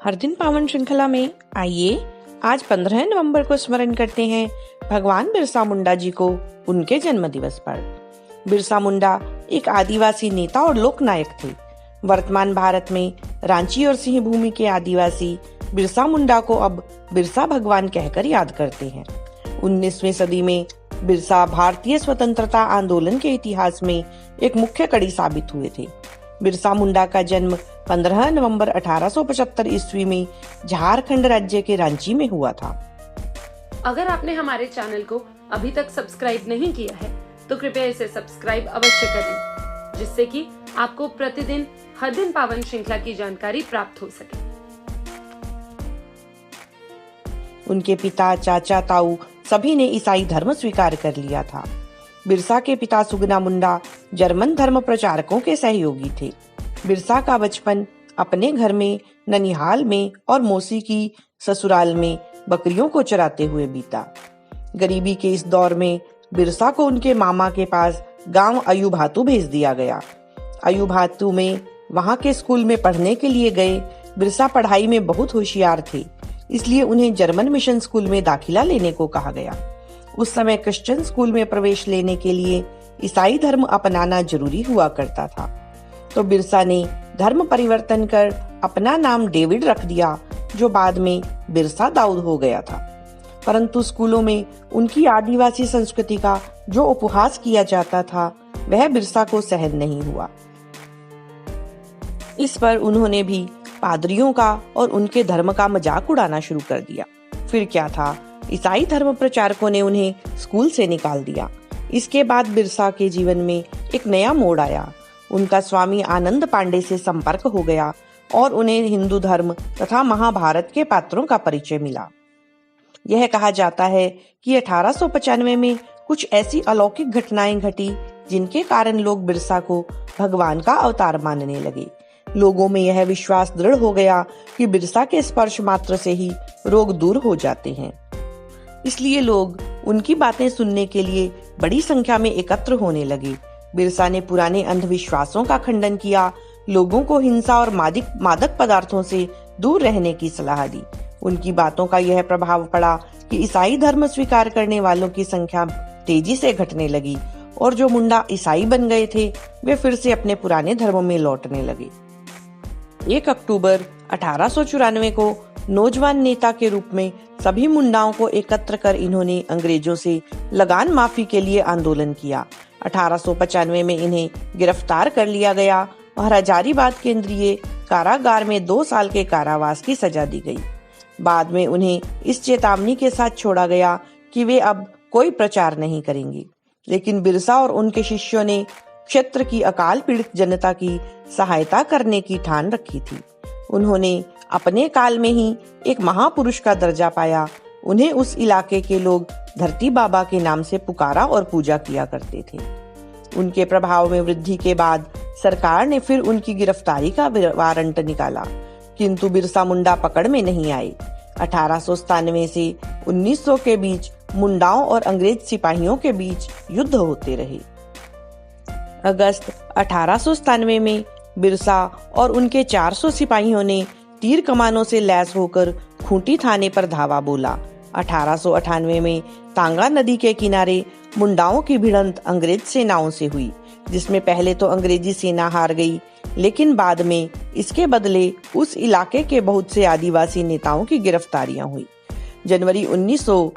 हर दिन पावन श्रृंखला में आइए आज 15 नवंबर को स्मरण करते हैं भगवान बिरसा मुंडा जी को उनके जन्म दिवस पर। बिरसा मुंडा एक आदिवासी नेता और लोकनायक थे। वर्तमान भारत में रांची और सिंहभूमि के आदिवासी बिरसा मुंडा को अब बिरसा भगवान कहकर याद करते हैं। 19वीं सदी में बिरसा भारतीय स्वतंत्रता आंदोलन के इतिहास में एक मुख्य कड़ी साबित हुए थे। बिरसा मुंडा का जन्म 15 नवंबर 1875 ईस्वी में झारखंड राज्य के रांची में हुआ था। अगर आपने हमारे चैनल को अभी तक सब्सक्राइब नहीं किया है तो कृपया इसे सब्सक्राइब अवश्य करें, जिससे कि आपको प्रतिदिन हर दिन पावन श्रृंखला की जानकारी प्राप्त हो सके। उनके पिता, चाचा, ताऊ सभी ने ईसाई धर्म स्वीकार कर लिया था। बिरसा के पिता सुगना मुंडा जर्मन धर्म प्रचारकों के सहयोगी थे। बिरसा का बचपन अपने घर में, ननिहाल में और मौसी की ससुराल में बकरियों को चराते हुए बीता। गरीबी के इस दौर में बिरसा को उनके मामा के पास गांव अयुभातु भेज दिया गया। अयुभातु में वहां के स्कूल में पढ़ने के लिए गए। बिरसा पढ़ाई में बहुत होशियार थे, इसलिए उन्हें जर्मन मिशन स्कूल में दाखिला लेने को कहा गया। उस समय क्रिश्चियन स्कूल में प्रवेश लेने के लिए ईसाई धर्म अपनाना जरूरी हुआ करता था, तो बिरसा ने धर्म परिवर्तन कर अपना नाम डेविड रख दिया, जो बाद में बिरसा दाऊद हो गया था। परंतु स्कूलों में उनकी आदिवासी संस्कृति का जो उपहास किया जाता था वह बिरसा को सहन नहीं हुआ। इस पर उन्होंने भी पादरियों का और उनके धर्म का मजाक उड़ाना शुरू कर दिया। फिर क्या था, ईसाई धर्म प्रचारकों ने उन्हें स्कूल से निकाल दिया। इसके बाद बिरसा के जीवन में एक नया मोड़ आया। उनका स्वामी आनंद पांडे से संपर्क हो गया और उन्हें हिंदू धर्म तथा महाभारत के पात्रों का परिचय मिला। यह कहा जाता है कि 1895 में कुछ ऐसी अलौकिक घटनाएं घटी जिनके कारण लोग बिरसा को भगवान का अवतार मानने लगे। लोगों में यह विश्वास दृढ़ हो गया कि बिरसा के स्पर्श मात्र से ही रोग दूर हो जाते हैं। इसलिए लोग उनकी बातें सुनने के लिए बड़ी संख्या में एकत्र होने लगे। बिरसा ने पुराने अंधविश्वासों का खंडन किया, लोगों को हिंसा और मादक पदार्थों से दूर रहने की सलाह दी। उनकी बातों का यह प्रभाव पड़ा कि ईसाई धर्म स्वीकार करने वालों की संख्या तेजी से घटने लगी और जो मुंडा ईसाई बन गए थे वे फिर से अपने पुराने धर्म में लौटने लगे। 1 अक्टूबर 1894 को नौजवान नेता के रूप में सभी मुंडाओं को एकत्र कर इन्होंने अंग्रेजों से लगान माफी के लिए आंदोलन किया। 1895 में इन्हें गिरफ्तार कर लिया गया और हजारीबाग केंद्रीय कारागार में 2 साल के कारावास की सजा दी गई। बाद में उन्हें इस चेतावनी के साथ छोड़ा गया कि वे अब कोई प्रचार नहीं करेंगे। लेकिन बिरसा और उनके शिष्यों ने क्षेत्र की अकाल पीड़ित जनता की सहायता करने की ठान रखी थी। उन्होंने अपने काल में ही एक महापुरुष का दर्जा पाया। उन्हें उस इलाके के लोग धरती बाबा के नाम से पुकारा और पूजा किया करते थे। उनके प्रभाव में वृद्धि के बाद सरकार ने फिर उनकी गिरफ्तारी का वारंट निकाला, किंतु बिरसा मुंडा पकड़ में नहीं आए। 1897 से 1900 के बीच मुंडाओं और अंग्रेज सिपाहियों के बीच युद्ध होते रहे। अगस्त 1897 में बिरसा और उनके 400 सिपाहियों ने तीर कमानों से लैस होकर खूंटी थाने पर धावा बोला। 1898 में तांगा नदी के किनारे मुंडाओं की भिड़ंत अंग्रेज सेनाओं से हुई, जिसमें पहले तो अंग्रेजी सेना हार गई, लेकिन बाद में इसके बदले उस इलाके के बहुत से आदिवासी नेताओं की गिरफ्तारियां हुई। जनवरी 1900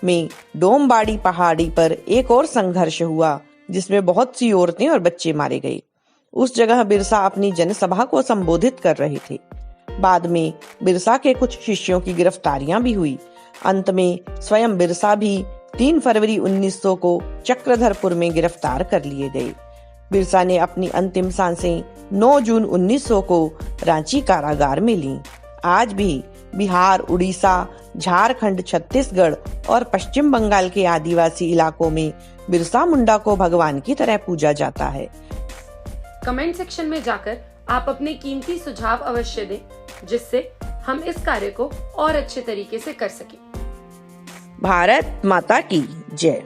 में डोमबाड़ी पहाड़ी पर एक और संघर्ष हुआ, जिसमें बहुत सी औरतें और बच्चे मारे गए। उस जगह बिरसा अपनी जनसभा को संबोधित कर रहे थे। बाद में बिरसा के कुछ शिष्यों की गिरफ्तारियां भी हुई। अंत में स्वयं बिरसा भी 3 फरवरी 1900 को चक्रधरपुर में गिरफ्तार कर लिए गए। बिरसा ने अपनी अंतिम सांसें 9 जून 1900 को रांची कारागार में लीं। आज भी बिहार, उड़ीसा, झारखंड, छत्तीसगढ़ और पश्चिम बंगाल के आदिवासी इलाकों में बिरसा मुंडा को भगवान की तरह पूजा जाता है। कमेंट सेक्शन में जाकर आप अपने कीमती सुझाव अवश्य दें, जिससे हम इस कार्य को और अच्छे तरीके से कर सकें। भारत माता की जय।